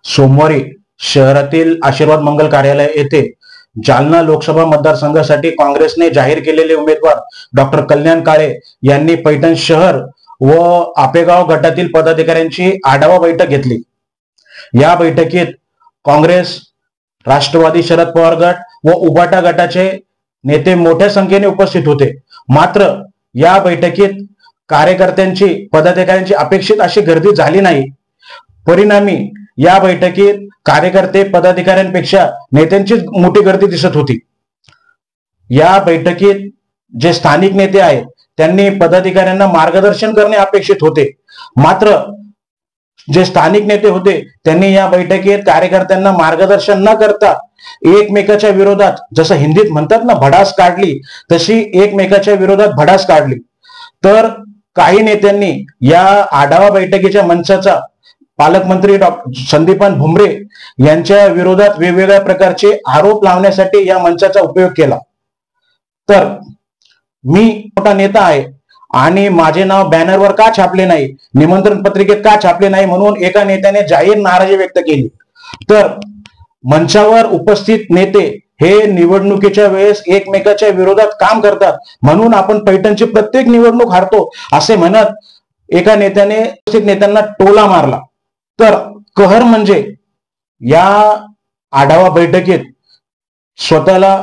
सोमवारी शहरातील आशीर्वाद मंगल कार्यालय येथे जालना लोकसभा मतदारसंघासाठी काँग्रेसने जाहीर केलेले उमेदवार डॉक्टर कल्याण काळे यांनी पैठण शहर व आपेगाव गटातील पदाधिकाऱ्यांची आढावा बैठक घेतली। या बैठकीत काँग्रेस, राष्ट्रवादी शरद पवार गट व उबाटा गटाचे नेते मोठ्या संख्येने उपस्थित होते। मात्र या बैठकीत कार्यकर्त्यांची, पदाधिकाऱ्यांची अपेक्षित अशी गर्दी झाली नाही। परिणामी या बैठकीत कार्यकर्ते, पदाधिकाऱ्यांपेक्षा नेत्यांचीच मोठी गर्दी दिसत होती। या बैठकीत जे स्थानिक नेते आहेत त्यांनी पदाधिकाऱ्यांना मार्गदर्शन करणे अपेक्षित होते। मात्र जे स्थानिक नेते होते त्यांनी या बैठकीत कार्यकर्त्यांना मार्गदर्शन न करता एकमेकाच्या विरोधात, जसं हिंदीत म्हणतात ना, भडास काढली, तशी एकमेकाच्या विरोधात भडास काढली। तर काही नेत्यांनी या आढावा बैठकीच्या मंचाचा पालकमंत्री संदीपान भुमरे यांच्या विरोधात वेगवेगळ्या प्रकारचे आरोप लावण्यासाठी या मंचाचा उपयोग केला। तर मी मोठा नेता आहे आणि माझे नाव बॅनरवर का छापले नाही, निमंत्रण पत्रिकेत का छापले नाही, म्हणून एका नेत्याने जाहीर नाराजी व्यक्त केली। तर मंचावर उपस्थित नेते हे निवडणुकीच्या वेळेस एकमेकाच्या विरोधात काम करतात, म्हणून आपण पैठणची प्रत्येक निवडणूक हारतो असे म्हणत एका नेत्याने उपस्थित नेत्यांना टोला मारला। तर कहर म्हणजे या आढावा बैठकीत स्वतःला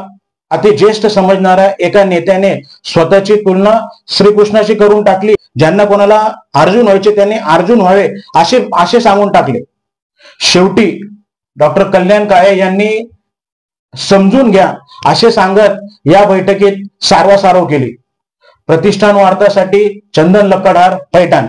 अति ज्येष्ठ समजणाऱ्या एका नेत्याने स्वतःची तुलना श्रीकृष्णाशी करून टाकली। ज्यांना कोणाला अर्जुन व्हायचे त्यांनी अर्जुन व्हावे असे सांगून टाकले। शेवटी डॉक्टर कल्याण काळे यांनी समजून घ्या असे सांगत या बैठकीत सारवासारव केली। प्रतिष्ठान वार्तासाठी चंदन लक्कडार, पैठण।